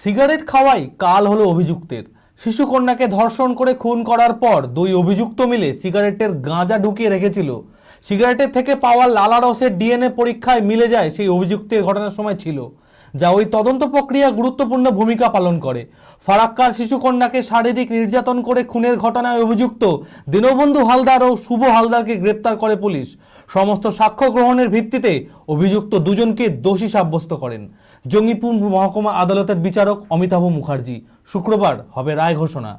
Cigarette খাওয়াই কাল হলো অভিযুক্তের। শিশুকন্যাকে ধর্ষণ করে খুন করার পর দুই অভিযুক্ত মিলে সিগারেটের গাঁজা ঢুকিয়ে রেখেছিল। সিগারেটের থেকে পাওয়া লালারসের ডিএনএ পরীক্ষায় মিলে যায় সেই অভিযুক্তের ঘটনার সময় ছিল, যা ওই তদন্ত প্রক্রিয়া গুরুত্বপূর্ণ ভূমিকা পালন করে। ফারাক্কার শিশুকন্যাকে শারীরিক নির্যাতন করে খুনের ঘটনায় অভিযুক্ত দীনবন্ধু হালদার ও শুভ হালদারকে গ্রেপ্তার করে পুলিশ। সমস্ত সাক্ষ্য গ্রহণের ভিত্তিতে অভিযুক্ত দুজনকে দোষী সাব্যস্ত করেন জঙ্গিপুর মহকুমা আদালতের বিচারক অমিতাভ মুখার্জি। শুক্রবার হবে রায় ঘোষণা।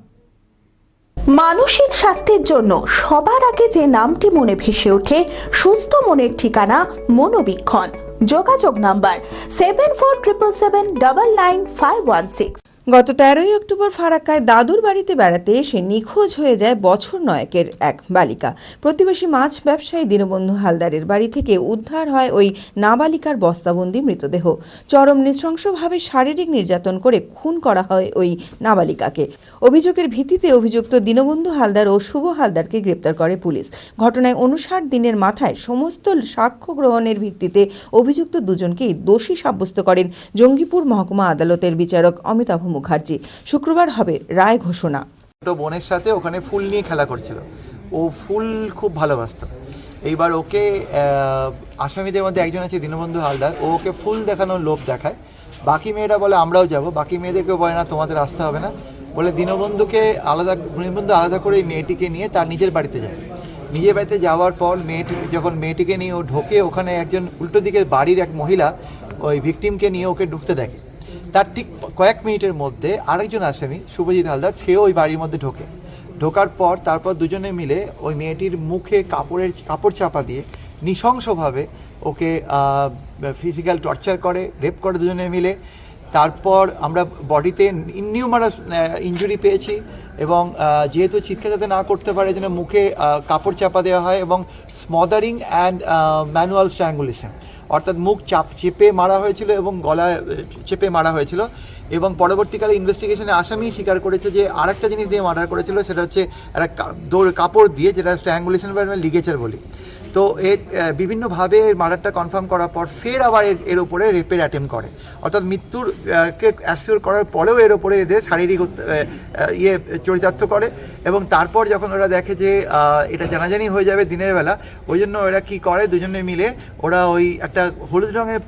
মানসিক স্বাস্থ্যের জন্য সবার আগে যে নামটি মনে ভেসে ওঠে, সুস্থ মনের ঠিকানা মনোবীক্ষণ। যোগাযোগ নাম্বার 7477799516। গত 13ই অক্টোবর ফারাক্কায় দাদুর বাড়িতে বেড়াতে এসে নিখোঁজ হয়ে যায় বছর 9-এর এক বালিকা। প্রতিবেশী মাছ ব্যবসায়ী দীনবন্ধু হালদারের বাড়ি থেকে উদ্ধার হয় ওই নাবালিকার বস্তাবন্দি মৃতদেহ। চরম নৃশংসভাবে শারীরিক নির্যাতন করে খুন করা হয় ওই নাবালিকাকে। অভিযোগের ভিত্তিতে অভিযুক্ত দীনবন্ধু হালদার ও শুভ হালদারকে গ্রেপ্তার করে পুলিশ। ঘটনায় 59 দিনের মাথায় সমস্ত সাক্ষ্য গ্রহণের ভিত্তিতে অভিযুক্ত দুজনকেই দোষী সাব্যস্ত করেন জঙ্গিপুর মহকুমা আদালতের বিচারক অমিতাভ মুখার্জি। শুক্রবার হবে রায় ঘোষণা। বোনের সাথে ওখানে ফুল নিয়ে খেলা করছিল, ও ফুল খুব ভালোবাসতো। এইবার ওকে আসামিদের মধ্যে একজন আছে দীনবন্ধু হালদার, ওকে ফুল দেখানোর লোভ দেখায়। বাকি মেয়েরা বলে আমরাও যাব, বাকি মেয়েদেরকেও বলে না তোমাদের আসতে হবে না, বলে দীনবন্ধু আলাদা করে এই মেয়েটিকে নিয়ে তার নিজের বাড়িতে যায়। নিজের বাড়িতে যাওয়ার পর মেয়েটিকে নিয়ে ও ঢোকে, ওখানে একজন উল্টো দিকের বাড়ির এক মহিলা ওই ভিকটিমকে নিয়ে ওকে ঢুকতে দেখে। তার ঠিক কয়েক মিনিটের মধ্যে আরেকজন আসামি শুভজিৎ হালদার সেও ওই বাড়ির মধ্যে ঢোকার পর তারপর দুজনে মিলে ওই মেয়েটির মুখে কাপড় চাপা দিয়ে নৃশংসভাবে ওকে ফিজিক্যাল টর্চার করে, রেপ করে দুজনে মিলে। তারপর আমরা বডিতে ইননিউমারাস ইনজুরি পেয়েছি এবং যেহেতু চিৎকার যাতে না করতে পারে জন্য মুখে কাপড় চাপা দেওয়া হয় এবং স্মদারিং অ্যান্ড ম্যানুয়াল স্ট্র্যাঙ্গুলেশন, অর্থাৎ মুখ চেপে মারা হয়েছিল এবং গলায় চেপে মারা হয়েছিল। এবং পরবর্তীকালে ইনভেস্টিগেশনে আসামি স্বীকার করেছে যে আরেকটা জিনিস দিয়ে মার্ডার করেছিল, সেটা হচ্ছে একটা কাপড় দিয়ে, যেটা স্ট্র্যাঙ্গুলেশন বা লিগেচার বলি। তো বিভিন্নভাবে মার্ডারটা কনফার্ম করার পর ফের আবার এর উপরে রেপের অ্যাটেম্প করে, অর্থাৎ মৃত্যুরকে অ্যাসিওর করার পরেও এর উপরে এদের শারীরিক চরিতার্থ করে। এবং তারপর যখন ওরা দেখে যে এটা জানাজানি হয়ে যাবে দিনের বেলা, ওই জন্য ওরা কী করে, দুজনে মিলে ওরা ওই একটা হলুদ রঙের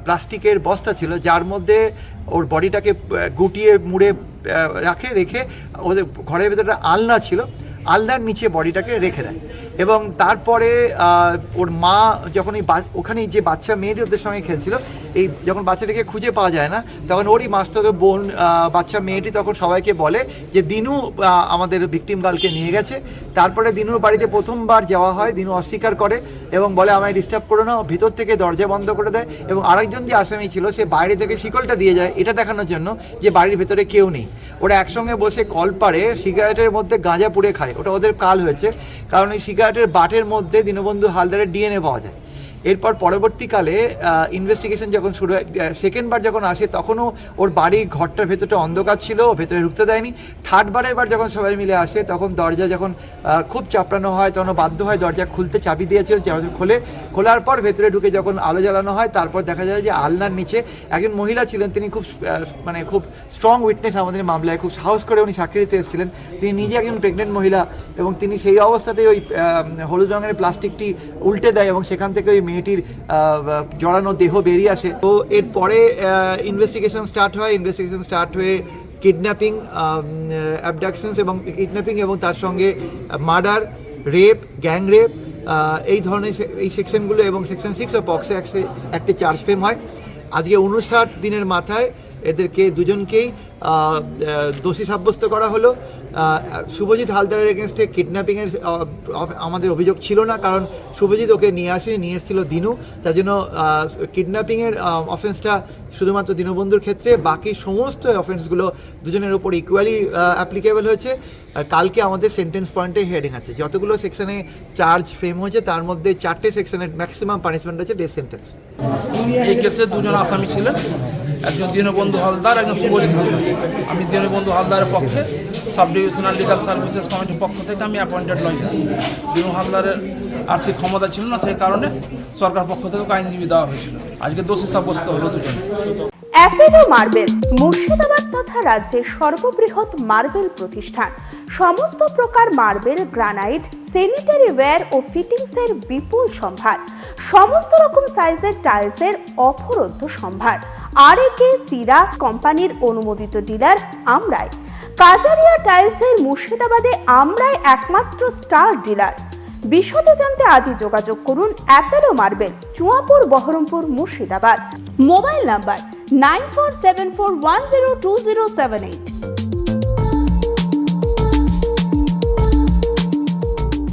প্লাস্টিকের বস্তা ছিল যার মধ্যে ওর বডিটাকে গুটিয়ে মুড়ে রেখে ওদের ঘরের ভেতরে আলনা ছিল, আলনার নিচে বডিটাকে রেখে দেয়। এবং তারপরে ওর মা যখন ওখানে যে বাচ্চা মেয়েটি ওদের সঙ্গে খেলছিল, এই যখন বাচ্চাটাকে খুঁজে পাওয়া যায় না, তখন ওরই মাস্টারের বোন বাচ্চা মেয়েটি তখন সবাইকে বলে যে দিনু আমাদের ভিকটিম গার্লকে নিয়ে গেছে। তারপরে দিনুর বাড়িতে প্রথমবার যাওয়া হয়, দিনু অস্বীকার করে এবং বলে আমায় ডিস্টার্ব করো না, ভিতর থেকে দরজা বন্ধ করে দেয়। এবং আরেকজন যে আসামি ছিল সে বাইরে থেকে শিকলটা দিয়ে যায় এটা দেখানোর জন্য যে বাড়ির ভেতরে কেউ নেই। ওরা একসঙ্গে বসে কলপারে সিগারেটের মধ্যে গাঁজা পুড়ে খায়, ওটা ওদের কাল হয়েছে, কারণ এই সিগারেটের বাটের মধ্যে দীনবন্ধু হালদারের ডিএনএ পাওয়া যায়। এরপর পরবর্তীকালে ইনভেস্টিগেশন যখন শুরু হয়, সেকেন্ডবার যখন আসে তখনও ওর বাড়ির ঘরটার ভেতরটা অন্ধকার ছিল, ভেতরে ঢুকতে দেয়নি। থার্ডবারের বার যখন সবাই মিলে আসে তখন দরজা যখন খুব চাপড়ানো হয় তখন বাধ্য হয় দরজা খুলতে, চাবি দিয়েছিল, খোলার পর ভেতরে ঢুকে যখন আলো জ্বালানো হয় তারপর দেখা যায় যে আলনার নিচে একজন মহিলা ছিলেন, তিনি খুব খুব স্ট্রং উইটনেস আমাদের মামলায়, খুব সাহস করে উনি সাক্ষী দিতে এসেছিলেন। তিনি নিজে একজন প্রেগনেন্ট মহিলা এবং তিনি সেই অবস্থাতেই ওই হলুদ রঙের প্লাস্টিকটি উল্টে দেয় এবং সেখান থেকে ওই মেয়েটির জড়ানো দেহ বেরিয়ে আসে। তো এরপরে ইনভেস্টিগেশন স্টার্ট হয়ে কিডন্যাপিং, অ্যাবডাকশনস এবং কিডন্যাপিং এবং তার সঙ্গে মার্ডার, রেপ, গ্যাং রেপ, এই ধরনের এই সেকশনগুলো এবং সেকশন 6 অফ পক্সো একটি চার্জ ফ্রেম হয়। আজকে 59 দিনের মাথায় এদেরকে দুজনকেই দোষী সাব্যস্ত করা হলো। শুভজিৎ হালদারের এগেনস্টে কিডন্যাপিংয়ের আমাদের অভিযোগ ছিল না, কারণ শুভজিৎ ওকে নিয়ে এসেছিল দিনু, তার জন্য কিডন্যাপিংয়ের অফেন্সটা শুধুমাত্র দীনবন্ধুর ক্ষেত্রে, বাকি সমস্ত অফেন্সগুলো দুজনের উপর ইকুয়ালি অ্যাপ্লিকেবল হয়েছে। কালকে আমাদের সেন্টেন্স পয়েন্টে হেডিং আছে, যতগুলো সেকশনে চার্জ ফ্রেম হয়েছে তার মধ্যে 4টে সেকশনের ম্যাক্সিমাম পানিশমেন্ট আছে ডেথ সেন্টেন্স। এই কেসে দুজন আসামি ছিলেন, একজন দীনবন্ধু হালদার, একজন শুভজিৎ হালদার। আমি দীনবন্ধু হালদারের পক্ষে সাব ডিভিশনাল লিগাল সার্ভিসেস কমিটির পক্ষ থেকে আমি অ্যাপয়েন্টেড লয়ার। দীনু হালদারের আর্থিক ক্ষমতা ছিল না, সেই কারণে সরকার পক্ষ থেকে আইনজীবী দেওয়া হয়েছিল। আজকে দোষী সাব্যস্ত হলো দুজন। অ্যাপেলো মার্বেল মুর্শিদাবাদ তথা রাজ্যের সর্ববৃহৎ মার্বেল প্রতিষ্ঠান। সমস্ত প্রকার মার্বেল, গ্রানাইট, স্যানিটারি ওয়্যার ও ফিটিংসের বিপুল সম্ভার, সমস্ত রকম সাইজের টাইলসের অফুরন্ত সম্ভার। আর.এ.কে সিরা কোম্পানির অনুমোদিত ডিলার আমরাই। কাজারিয়া টাইলসের মুর্শিদাবাদে আমরাই একমাত্র স্টার ডিলার। বিশদে জানতে আজই যোগাযোগ করুন Apollo marble, Chuapur, Baharampur, Murshidabad. Mobile number 9474102078।